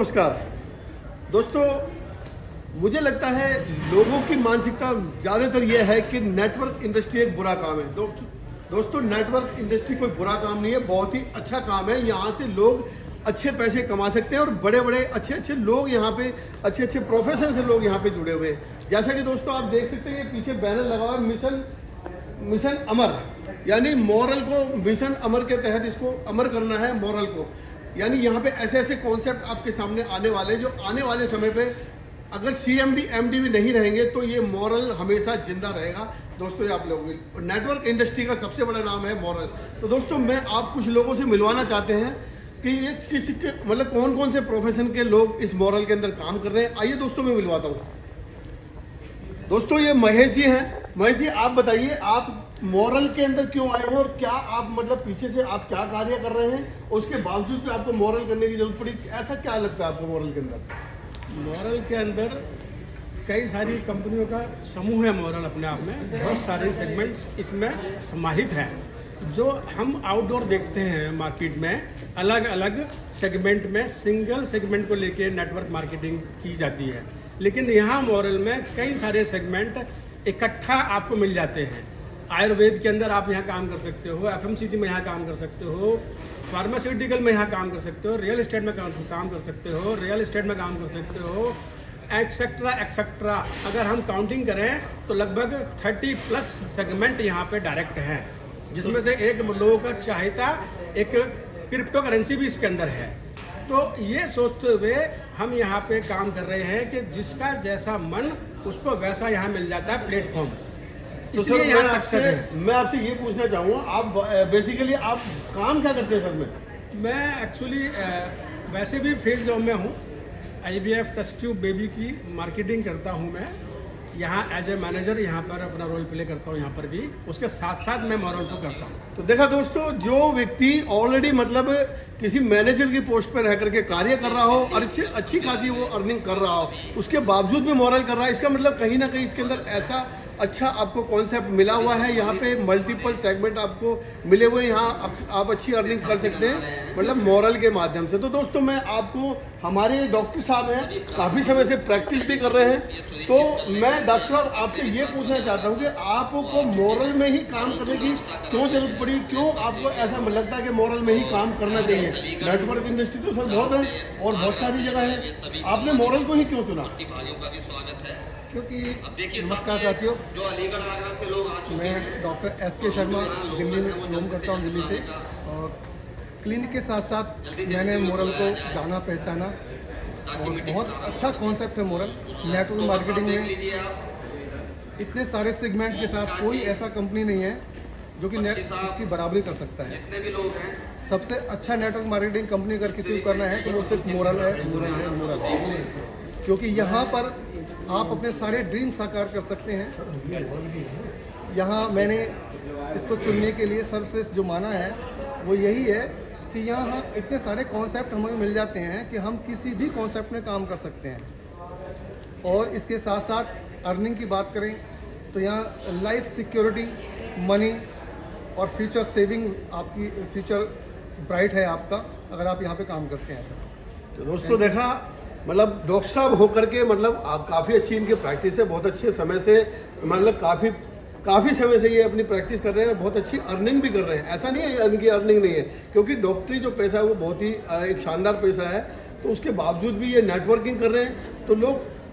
नमस्कार दोस्तों, मुझे लगता है लोगों की मानसिकता ज़्यादातर यह है कि नेटवर्क इंडस्ट्री एक बुरा काम है। दोस्तों नेटवर्क इंडस्ट्री कोई बुरा काम नहीं है, बहुत ही अच्छा काम है। यहाँ से लोग अच्छे पैसे कमा सकते हैं और बड़े बड़े अच्छे अच्छे लोग यहाँ पे अच्छे प्रोफेशन से लोग यहाँ पे जुड़े हुए हैं। जैसा कि दोस्तों आप देख सकते हैं ये पीछे बैनर लगा हुआ है मिशन अमर, यानी मॉरल को मिशन अमर के तहत इसको अमर करना है मॉरल को। यानी यहाँ पे ऐसे ऐसे कॉन्सेप्ट आपके सामने आने वाले जो आने वाले समय पे अगर CMD MD भी नहीं रहेंगे तो ये मॉरल हमेशा जिंदा रहेगा। दोस्तों ये आप लोग नेटवर्क इंडस्ट्री का सबसे बड़ा नाम है मॉरल। तो दोस्तों मैं आप कुछ लोगों से मिलवाना चाहते हैं कि ये किस के मतलब कौन कौन से प्रोफेशन के लोग इस मॉरल के अंदर काम कर रहे हैं। आइए दोस्तों मैं मिलवाता हूँ। दोस्तों ये महेश जी हैं। महेश जी आप बताइए, आप मॉरल के अंदर क्यों आए हैं और क्या आप मतलब पीछे से आप क्या कार्य कर रहे हैं, उसके बावजूद भी आपको मॉरल करने की जरूरत पड़ी, ऐसा क्या लगता है आपको मॉरल के अंदर? मॉरल के अंदर कई सारी कंपनियों का समूह है। मॉरल अपने आप में बहुत सारे सेगमेंट्स इसमें समाहित हैं। जो हम आउटडोर देखते हैं मार्केट में, अलग अलग सेगमेंट में सिंगल सेगमेंट को लेके नेटवर्क मार्केटिंग की जाती है, लेकिन यहाँ मॉरल में कई सारे सेगमेंट इकट्ठा आपको मिल जाते हैं। आयुर्वेद के अंदर आप यहाँ काम कर सकते हो, FMCG में यहाँ काम कर सकते हो, फार्मास्यूटिकल में यहाँ काम कर सकते हो, रियल एस्टेट में काम कर सकते हो, रियल एस्टेट में काम कर सकते हो, एक्सेट्रा एक्सेट्रा। अगर हम काउंटिंग करें तो लगभग 30+ सेगमेंट यहाँ पे डायरेक्ट हैं, जिसमें से एक लोगों का चाहता एक क्रिप्टो करेंसी भी इसके अंदर है। तो ये सोचते हुए हम यहाँ पे काम कर रहे हैं कि जिसका जैसा मन उसको वैसा यहाँ मिल जाता है प्लेटफॉर्म। तो इसलिए सर यहाँ सक्सेस है। मैं आपसे ये पूछना चाहूँगा, आप बेसिकली आप काम क्या करते हैं सर में? मैं एक्चुअली वैसे भी फील्ड जॉब में हूँ। IVF टेस्ट ट्यूब बेबी की मार्केटिंग करता हूँ मैं यहाँ एज ए मैनेजर, यहाँ पर अपना रोल प्ले करता हूँ यहाँ पर भी, उसके साथ साथ मैं मॉरल को करता हूँ। तो देखा दोस्तों, जो व्यक्ति ऑलरेडी मतलब किसी मैनेजर की पोस्ट पर रह करके कार्य कर रहा हो और अच्छी खासी वो अर्निंग कर रहा हो, उसके बावजूद भी मॉरल कर रहा है, इसका मतलब कहीं ना कहीं इसके अंदर ऐसा अच्छा आपको कॉन्सेप्ट मिला हुआ है। यहाँ पे मल्टीपल सेगमेंट आपको मिले हुए हैं, यहाँ आप अच्छी अर्निंग कर सकते हैं मतलब मॉरल के माध्यम से। तो दोस्तों मैं आपको, हमारे डॉक्टर साहब हैं, काफ़ी समय से प्रैक्टिस भी कर रहे हैं, तो मैं डॉक्टर साहब आपसे ये पूछना चाहता हूँ कि आपको मॉरल में ही काम करने की क्यों जरूरत पड़ी, क्यों आपको ऐसा लगता है कि मॉरल में ही काम करना चाहिए? नेटवर्क इंडस्ट्री तो सर बहुत है और बहुत सारी जगह है, आपने मॉरल को ही क्यों चुना? क्योंकि नमस्कार साथियों, मैं डॉक्टर SK शर्मा दिल्ली में बिलोंग करता हूँ, दिल्ली से। और क्लिनिक के साथ साथ मैंने मॉरल को जाना पहचाना और बहुत अच्छा कॉन्सेप्ट है मॉरल। नेटवर्क मार्केटिंग में इतने सारे सेगमेंट के साथ कोई ऐसा कंपनी नहीं है जो कि इसकी बराबरी कर सकता है। सबसे अच्छा नेटवर्क मार्केटिंग कंपनी अगर किसी को करना है तो वो सिर्फ मॉरल है। क्योंकि यहाँ पर आप अपने सारे ड्रीम साकार कर सकते हैं। यहाँ मैंने इसको चुनने के लिए सर्वश्रेष्ठ जो माना है वो यही है कि यहाँ इतने सारे कॉन्सेप्ट हमें मिल जाते हैं कि हम किसी भी कॉन्सेप्ट में काम कर सकते हैं। और इसके साथ साथ अर्निंग की बात करें तो यहाँ लाइफ सिक्योरिटी, मनी और फ्यूचर सेविंग, आपकी फ्यूचर ब्राइट है आपका अगर आप यहाँ पे काम करते हैं। तो दोस्तों देखा, मतलब डॉक्टर साहब होकर के मतलब आप काफ़ी अच्छी इनकी प्रैक्टिस है, बहुत अच्छे समय से मतलब काफ़ी समय से ये अपनी प्रैक्टिस कर रहे हैं, बहुत अच्छी अर्निंग भी कर रहे हैं। ऐसा नहीं है इनकी अर्निंग नहीं है, क्योंकि डॉक्टरी जो पैसा है वो बहुत ही एक शानदार पैसा है। तो उसके बावजूद भी ये नेटवर्किंग कर रहे हैं।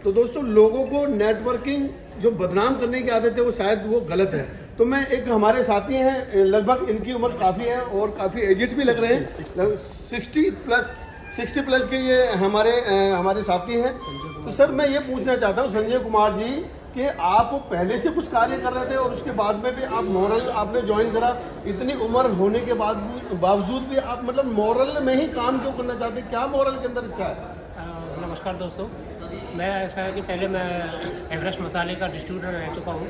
तो दोस्तों लोगों को नेटवर्किंग जो बदनाम करने की आदत है वो शायद वो गलत है। तो मैं एक हमारे साथी हैं, लगभग इनकी उम्र काफ़ी है और काफ़ी एजिड भी लग रहे हैं, 60+ के ये हमारे साथी हैं। तो सर मैं ये पूछना चाहता हूँ संजय कुमार जी कि आप पहले से कुछ कार्य कर रहे थे और उसके बाद में भी आप मॉरल आपने ज्वाइन करा, इतनी उम्र होने के बावजूद भी आप मतलब मॉरल में ही काम क्यों करना चाहते, क्या मॉरल के अंदर इच्छा है? नमस्कार दोस्तों, मैं ऐसा है कि पहले मैं एवरेस्ट मसाले का डिस्ट्रीब्यूटर रह चुका हूँ,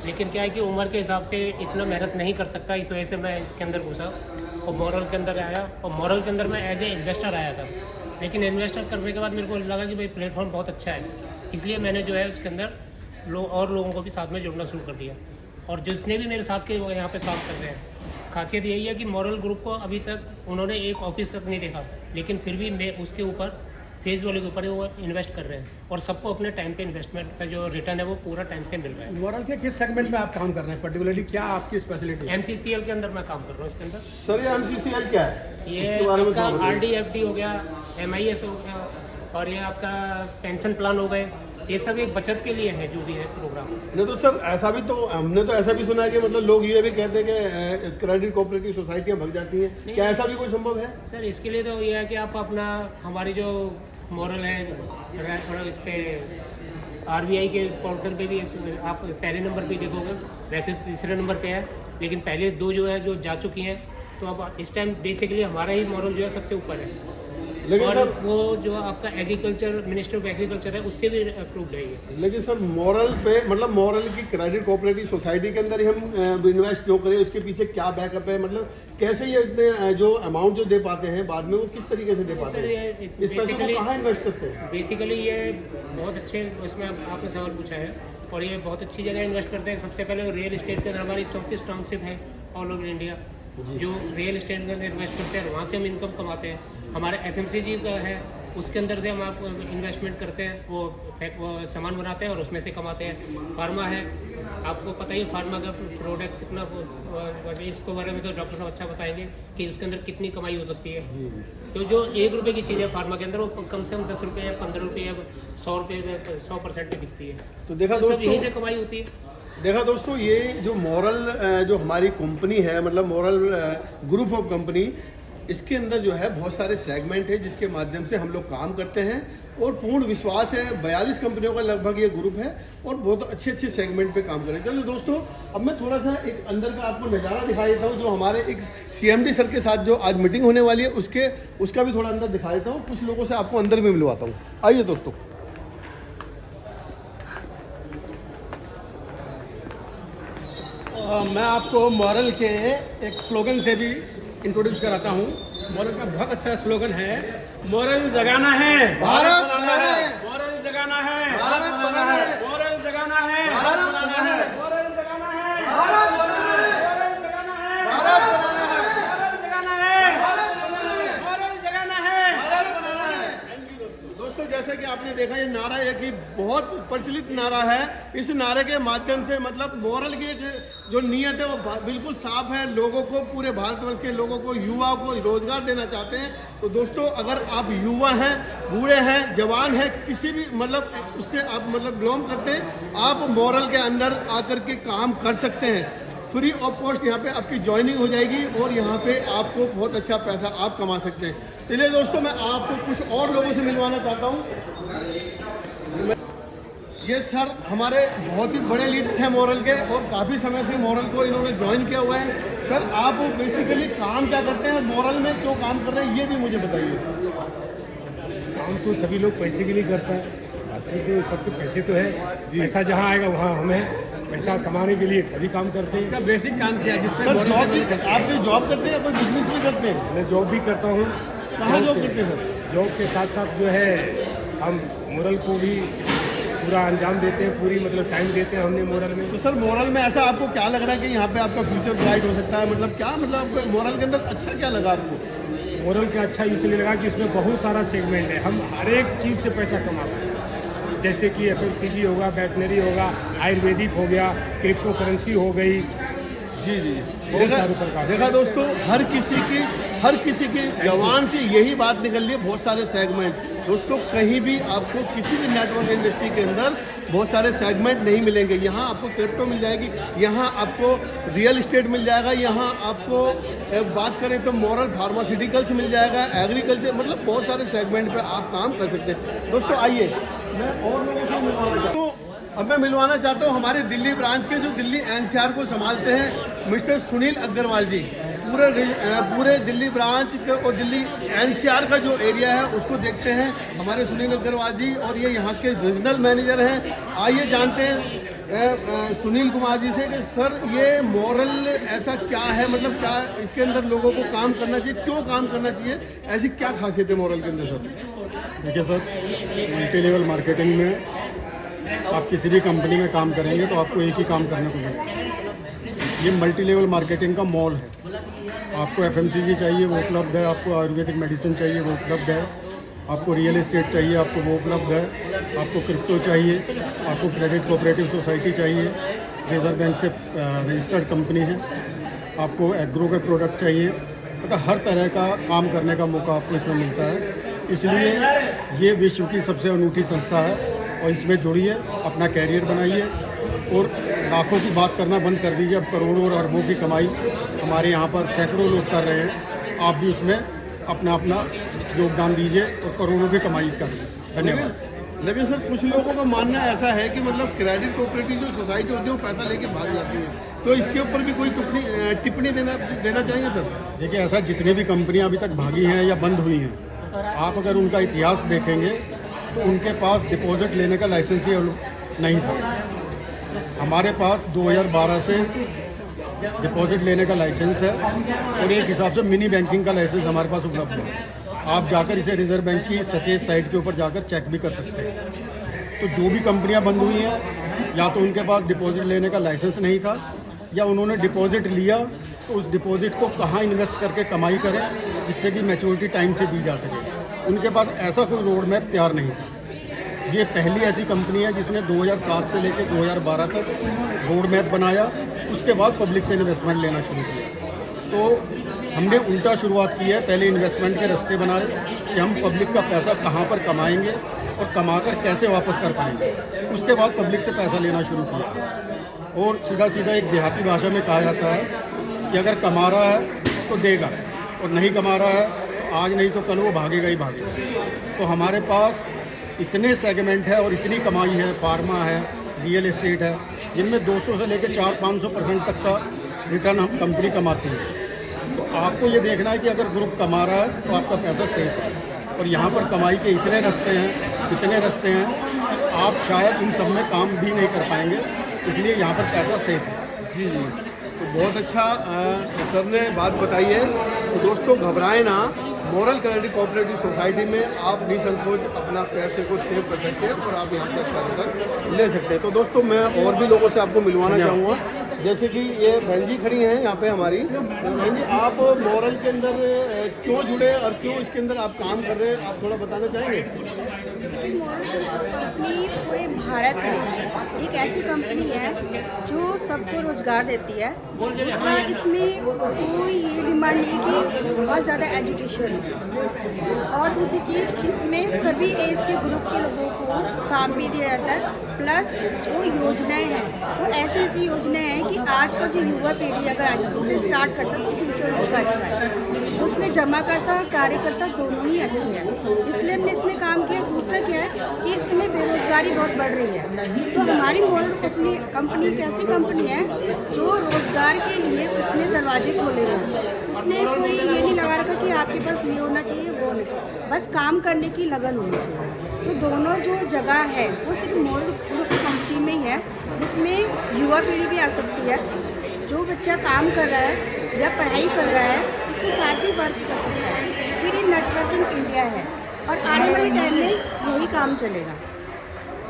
लेकिन क्या है कि उम्र के हिसाब से इतना मेहनत नहीं कर सकता, इस वजह से मैं इसके अंदर घुसा और मॉरल के अंदर आया। और मॉरल के अंदर मैं एज ए इन्वेस्टर आया था, लेकिन इन्वेस्टर करने के बाद मेरे को लगा कि भाई प्लेटफॉर्म बहुत अच्छा है, इसलिए मैंने जो है उसके अंदर लोगों को भी साथ में जुड़ना शुरू कर दिया। और जितने भी मेरे साथ के यहाँ पे काम कर रहे हैं, खासियत यही है कि मॉरल ग्रुप को अभी तक उन्होंने एक ऑफिस तक नहीं देखा, लेकिन फिर भी मैं उसके ऊपर फेज वैल्यू के ऊपर ही वो इन्वेस्ट कर रहे हैं और सबको अपने टाइम पे इन्वेस्टमेंट का जो रिटर्न है वो पूरा टाइम से मिल रहा है। मॉरल के किस सेगमेंट में आप काम कर रहे हैं, पर्टिकुलरली क्या आपकी स्पेशलिटी है? MCCL के अंदर मैं काम कर रहा हूँ इसके अंदर। सर ये MCCL क्या है? ये इसके बारे में आपका थोड़ा बताइए। RDFD हो गया, MIS हो गया और ये आपका पेंशन प्लान हो गए, ये सब एक बचत के लिए है जो भी है प्रोग्राम। नहीं तो सर ऐसा भी तो हमने तो ऐसा भी सुना है कि मतलब लोग ये भी कहते हैं कि क्रेडिट कोऑपरेटिव सोसाइटियां भग जाती हैं, क्या ऐसा भी कोई संभव है? सर इसके लिए तो ये है कि आप अपना हमारी जो मॉरल है इस पे RBI के पोर्टल पे भी आप पहले नंबर पे देखोगे, वैसे तीसरे नंबर पे है लेकिन पहले दो जो है जो जा चुकी हैं, तो अब इस टाइम बेसिकली हमारा ही मॉरल जो है सबसे ऊपर है। लेकिन और सर वो जो आपका एग्रीकल्चर मिनिस्टर ऑफ एग्रीकल्चर है उससे भी अप्रूव्ड है ये। लेकिन सर मॉरल पे मतलब मॉरल की क्रेडिट कोऑपरेटिव सोसाइटी के अंदर ही हम इन्वेस्ट जो करें उसके पीछे क्या बैकअप है, मतलब कैसे ये इतने जो अमाउंट जो दे पाते हैं बाद में वो किस तरीके से दे पाते सर हैं, ये इस पैसे को कहाँ इन्वेस्ट करते हैं? बेसिकली ये बहुत अच्छे उसमें आपने सवाल पूछा है और ये बहुत अच्छी जगह इन्वेस्ट करते हैं। सबसे पहले रियल एस्टेट के अंदर हमारी 34 टाउनशिप है ऑल ओवर इंडिया जो रियल एस्टेट के अंदर इन्वेस्ट करते हैं, वहाँ से हम इनकम कमाते हैं। हमारे FMCG का है उसके अंदर से हम आप इन्वेस्टमेंट करते हैं, वो सामान बनाते हैं और उसमें से कमाते हैं। फार्मा है, आपको पता ही फार्मा का प्रोडक्ट कितना इसके बारे में तो डॉक्टर साहब अच्छा बताएंगे कि उसके अंदर कितनी कमाई हो सकती है। तो जो 1 रुपये की चीज़ है फार्मा के अंदर वो कम से कम 10 रुपये 15 रुपये 100 रुपये 100% पे बिकती है। तो देखा तो सब यहीं से दोस्तों, कमाई होती है। देखा दोस्तों ये जो मॉरल जो हमारी कंपनी है मतलब मॉरल ग्रुप ऑफ कंपनी, इसके अंदर जो है बहुत सारे सेगमेंट है जिसके माध्यम से हम लोग काम करते हैं और पूर्ण विश्वास है 42 कंपनियों का लगभग ये ग्रुप है और बहुत अच्छे अच्छे सेगमेंट पे काम करें। चलो दोस्तों अब मैं थोड़ा सा एक अंदर का आपको नज़ारा दिखा देता हूँ जो हमारे एक CMD सर के साथ जो आज मीटिंग होने वाली है उसका भी थोड़ा अंदर दिखा देता हूँ, कुछ लोगों से आपको अंदर भी मिलवाता हूँ। आइए दोस्तों। मैं आपको मॉरल के एक स्लोगन से भी इंट्रोड्यूस कराता हूँ। मॉरल का बहुत अच्छा स्लोगन है, मॉरल जगाना है भारत बना है, मॉरल जगाना है भारत बना है, मॉरल जगाना है भारत बना है, मॉरल जगाना है भारत बना है, मॉरल जगाना है भारत बना है, मॉरल जगाना है मॉरल जगाना है। भारत बना है। दोस्तों जैसे कि आपने देखा ये नारा है कि बहुत प्रचलित नारा है। इस नारे के माध्यम से मतलब मॉरल की जो नीयत है वो बिल्कुल साफ है, लोगों को पूरे भारतवर्ष के लोगों को युवाओं को रोजगार देना चाहते हैं। तो दोस्तों अगर आप युवा हैं, बूढ़े हैं, जवान हैं, किसी भी मतलब उससे आप मतलब बिलोंग करते हैं, आप मॉरल के अंदर आकर के काम कर सकते हैं। फ्री ऑफ कॉस्ट यहाँ पे आपकी ज्वाइनिंग हो जाएगी और यहाँ पे आपको बहुत अच्छा पैसा आप कमा सकते हैं। चलिए दोस्तों मैं आपको कुछ और लोगों से मिलवाना चाहता हूँ। ये सर हमारे बहुत ही बड़े लीडर थे मॉरल के और काफ़ी समय से मॉरल को इन्होंने ज्वाइन किया हुआ है। सर आप बेसिकली काम क्या करते हैं, मॉरल में क्यों काम कर रहे हैं ये भी मुझे बताइए। काम तो सभी लोग पैसे के लिए करते हैं, असली तो सबसे पैसे तो है, पैसा जहाँ आएगा वहाँ हमें पैसा कमाने के लिए सभी काम करते हैं। का बेसिक काम किया जिससे सर मॉरल जॉब से भी आप कोई जॉब करते हैं या कोई बिजनेस भी करते हैं? मैं जॉब भी करता हूँ। कहाँ जॉब करते हैं सर? जॉब के साथ साथ जो है हम मोरल को भी पूरा अंजाम देते हैं, पूरी मतलब टाइम देते हैं हमने मोरल में। तो सर मॉरल में ऐसा आपको क्या लग रहा है कि यहाँ पे आपका फ्यूचर ब्राइट हो सकता है, मतलब क्या मतलब आपको मॉरल के अंदर अच्छा क्या लगा आपको? मोरल का अच्छा इसलिए लगा कि इसमें बहुत सारा सेगमेंट है, हम हर एक चीज़ से पैसा कमा सकते हैं। जैसे कि FMCG होगा, वेटनरी होगा, आयुर्वेदिक हो गया, क्रिप्टो करेंसी हो गई। जी जी बहुत सारे प्रकार देखा दोस्तों हर किसी की जवान से यही बात निकल रही है, बहुत सारे सेगमेंट। दोस्तों कहीं भी आपको किसी भी नेटवर्क इंडस्ट्री के अंदर बहुत सारे सेगमेंट नहीं मिलेंगे। यहाँ आपको क्रिप्टो मिल जाएगी, यहाँ आपको रियल इस्टेट मिल जाएगा, यहाँ आपको बात करें तो मॉरल फार्मास्यूटिकल्स मिल जाएगा, एग्रीकल्चर, मतलब बहुत सारे सेगमेंट पे आप काम कर सकते हैं। दोस्तों आइए मैं और लोगों से मिलवाना चाहता हूँ। अब मैं मिलवाना चाहता हूँ हमारे दिल्ली ब्रांच के जो दिल्ली NCR को संभालते हैं मिस्टर सुनील अग्रवाल जी। पूरे दिल्ली ब्रांच और दिल्ली NCR का जो एरिया है उसको देखते हैं हमारे सुनील अग्रवाल जी और ये यहाँ के रीजनल मैनेजर हैं। आइए जानते हैं सुनील कुमार जी से कि सर ये मॉरल ऐसा क्या है, मतलब क्या इसके अंदर लोगों को काम करना चाहिए, क्यों काम करना चाहिए, ऐसी क्या खासियत है मॉरल के अंदर सर? देखिए सर, मल्टी लेवल मार्केटिंग में आप किसी भी कंपनी में काम करेंगे तो आपको एक ही काम करने को मिलेगा। ये मल्टी लेवल मार्केटिंग का मॉल है। आपको FMCG चाहिए वो उपलब्ध है, आपको आयुर्वेदिक मेडिसिन चाहिए वो उपलब्ध है, आपको रियल एस्टेट चाहिए, आपको वो उपलब्ध है। आपको क्रिप्टो चाहिए, आपको क्रेडिट कोऑपरेटिव सोसाइटी चाहिए, रिजर्व बैंक से रजिस्टर्ड कंपनी है, आपको एग्रो के प्रोडक्ट चाहिए, मतलब हर तरह का काम करने का मौका आपको इसमें मिलता है। इसलिए ये विश्व की सबसे अनूठी संस्था है और इसमें जुड़िए, अपना कैरियर बनाइए और लाखों की बात करना बंद कर दीजिए। अब करोड़ों और अरबों की कमाई हमारे यहाँ पर सैकड़ों लोग कर रहे हैं, आप भी उसमें अपना अपना योगदान दीजिए और करोड़ों की कमाई करें। धन्यवाद। लेकिन सर कुछ लोगों का मानना ऐसा है कि मतलब क्रेडिट कोऑपरेटिव जो सोसाइटी होती है वो पैसा लेके भाग जाती है, तो इसके ऊपर भी कोई टिप्पणी देना चाहेंगे सर? देखिए, ऐसा जितनी भी कंपनियां अभी तक भागी हैं या बंद हुई हैं, आप अगर उनका इतिहास देखेंगे तो उनके पास डिपॉजिट लेने का लाइसेंस ही नहीं था। हमारे पास 2012 से डिपॉजिट लेने का लाइसेंस है और एक हिसाब से मिनी बैंकिंग का लाइसेंस हमारे पास उपलब्ध है। आप जाकर इसे रिजर्व बैंक की सचेत साइट के ऊपर जाकर चेक भी कर सकते हैं। तो जो भी कंपनियां बंद हुई हैं, या तो उनके पास डिपॉजिट लेने का लाइसेंस नहीं था, या उन्होंने डिपॉजिट लिया तो उस डिपॉजिट को कहाँ इन्वेस्ट करके कमाई करें जिससे कि मैच्योरिटी टाइम से दी जा सके। उनके पास ऐसा कोई रोड मैप तैयार नहीं था। ये पहली ऐसी कंपनी है जिसने 2007 से लेकर 2012 तक रोड मैप बनाया, उसके बाद पब्लिक से इन्वेस्टमेंट लेना शुरू किया। तो हमने उल्टा शुरुआत की है, पहले इन्वेस्टमेंट के रास्ते बनाए कि हम पब्लिक का पैसा कहाँ पर कमाएंगे और कमाकर कैसे वापस कर पाएंगे। उसके बाद पब्लिक से पैसा लेना शुरू किया और सीधा सीधा एक देहाती भाषा में कहा जाता है कि अगर कमा रहा है तो देगा और नहीं कमा रहा है आज नहीं तो कल वो भागेगा ही भागेगा। तो हमारे पास इतने सेगमेंट है और इतनी कमाई है, फार्मा है, रियल एस्टेट है, जिनमें 200 से लेकर 400-500% तक का रिटर्न हम कंपनी कमाती है। तो आपको ये देखना है कि अगर ग्रुप कमा रहा है तो आपका पैसा सेफ है। और यहाँ पर कमाई के इतने रास्ते हैं कि आप शायद इन सब में काम भी नहीं कर पाएंगे, इसलिए यहाँ पर पैसा सेफ है। जी जी, तो बहुत अच्छा सर ने बात बताई है। तो दोस्तों घबराएं ना, मॉरल क्रेडिट कोऑपरेटिव सोसाइटी में आप निसंकोच अपना पैसे को सेव कर सकते हैं और आप यहाँ से अच्छा रिटर्न ले सकते हैं। तो दोस्तों मैं और भी लोगों से आपको मिलवाना चाहूँगा, जैसे कि ये बहन जी खड़ी हैं यहाँ पे हमारी। तो बहन जी, आप मॉरल के अंदर क्यों जुड़े और क्यों इसके अंदर आप काम कर रहे हैं, आप थोड़ा बताना चाहेंगे? लेकिन मॉरल कंपनी पूरे भारत में एक ऐसी कंपनी है जो सबको रोजगार देती है। दूसरा, इसमें कोई ये डिमांड नहीं कि बहुत ज़्यादा एजुकेशन हो, और दूसरी चीज़ इसमें सभी एज के ग्रुप के लोगों को काम भी दिया जाता है। प्लस जो योजनाएं हैं वो ऐसी योजनाएं हैं कि आज का जो युवा पीढ़ी अगर आज से स्टार्ट करता है तो फ्यूचर उसका अच्छा है। उसमें जमा करता और कार्यकर्ता दोनों ही अच्छे हैं, इसलिए हमने इसमें काम किया। दूसरा क्या है कि इस समय बेरोजगारी बहुत बढ़ रही है, तो हमारी मॉरल कंपनी एक ऐसी कंपनी है जो रोजगार के लिए उसने दरवाजे खोले हुए। उसने कोई ये नहीं लगा रखा कि आपके पास ये होना चाहिए वो नहीं, बस काम करने की लगन होनी चाहिए। तो दोनों जो जगह है वो सिर्फ मॉरल कंपनी में ही है, जिसमें युवा पीढ़ी भी आ सकती है। जो बच्चा काम कर रहा है या पढ़ाई कर रहा है उसके साथ भी वर्क कर सकता है। फिर ये नेटवर्किंग इंडिया है और आने वाले टाइम में यही काम चलेगा।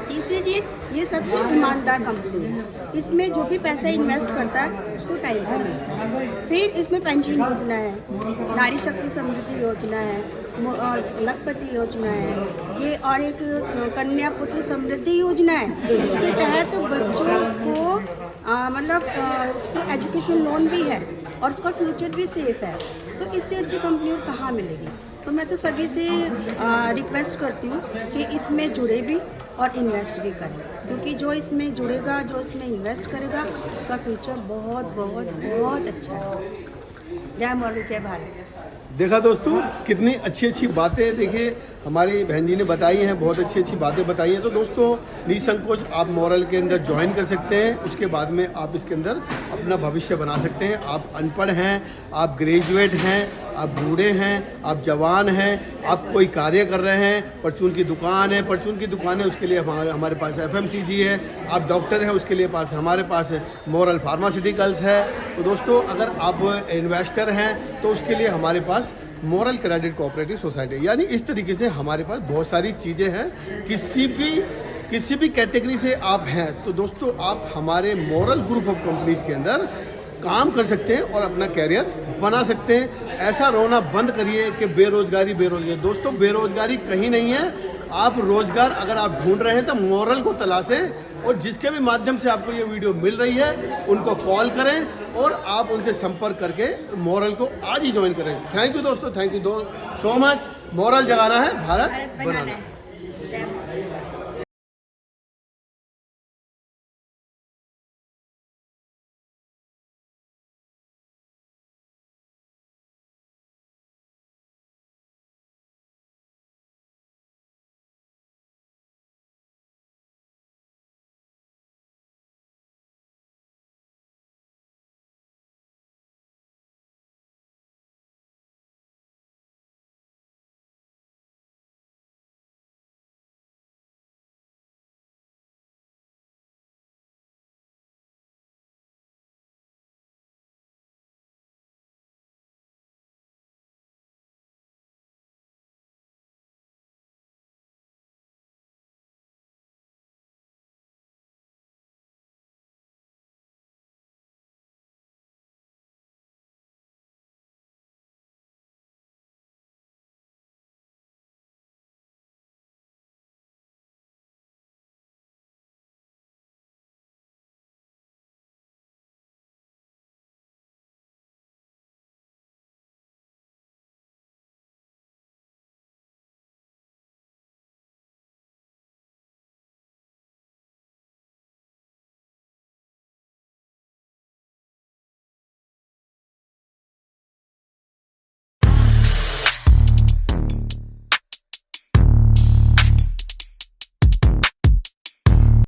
तीसरी चीज़, ये सबसे ईमानदार कंपनी है। इसमें जो भी पैसा इन्वेस्ट करता है उसको टाइम पर मिलता है। फिर इसमें पेंशन योजना है, नारी शक्ति समृद्धि योजना है और लखपति योजना है, ये और एक कन्या पुत्र समृद्धि योजना है। इसके तहत बच्चों को उसको एजुकेशन लोन भी है और उसका फ्यूचर भी सेफ है। तो इससे अच्छी कंपनी और कहाँ मिलेगी। तो मैं तो सभी से रिक्वेस्ट करती हूँ कि इसमें जुड़े भी और इन्वेस्ट भी करें, क्योंकि जो इसमें जुड़ेगा, जो इसमें इन्वेस्ट करेगा, उसका फ्यूचर बहुत बहुत बहुत अच्छा है। जय मॉरल, जय भारत। देखा दोस्तों कितनी अच्छी अच्छी बातें देखिए हमारी बहन जी ने बताई हैं, बहुत अच्छी अच्छी बातें बताई हैं। तो दोस्तों निसंकोच आप मॉरल के अंदर ज्वाइन कर सकते हैं, उसके बाद में आप इसके अंदर अपना भविष्य बना सकते हैं। आप अनपढ़ हैं, आप ग्रेजुएट हैं, आप बूढ़े हैं, आप जवान हैं, आप कोई कार्य कर रहे हैं, परचून की दुकान है, परचून की दुकान है उसके लिए हमारे पास FMCG है, आप डॉक्टर हैं उसके लिए हमारे पास मॉरल फार्मास्यूटिकल्स है। तो दोस्तों अगर आप इन्वेस्टर हैं तो उसके लिए हमारे पास मॉरल क्रेडिट कोऑपरेटिव सोसाइटी, यानी इस तरीके से हमारे पास बहुत सारी चीज़ें हैं। किसी भी कैटेगरी से आप हैं तो दोस्तों आप हमारे मॉरल ग्रुप ऑफ कंपनीज के अंदर काम कर सकते हैं और अपना कैरियर बना सकते हैं। ऐसा रोना बंद करिए कि बेरोजगारी बेरोजगारी। दोस्तों बेरोजगारी कहीं नहीं है। आप रोजगार अगर आप ढूंढ रहे हैं तो मोरल को तलाशें, और जिसके भी माध्यम से आपको ये वीडियो मिल रही है उनको कॉल करें और आप उनसे संपर्क करके मोरल को आज ही ज्वाइन करें। थैंक यू दोस्तों, thank you so much. Moral जगाना है, भारत बनाना है।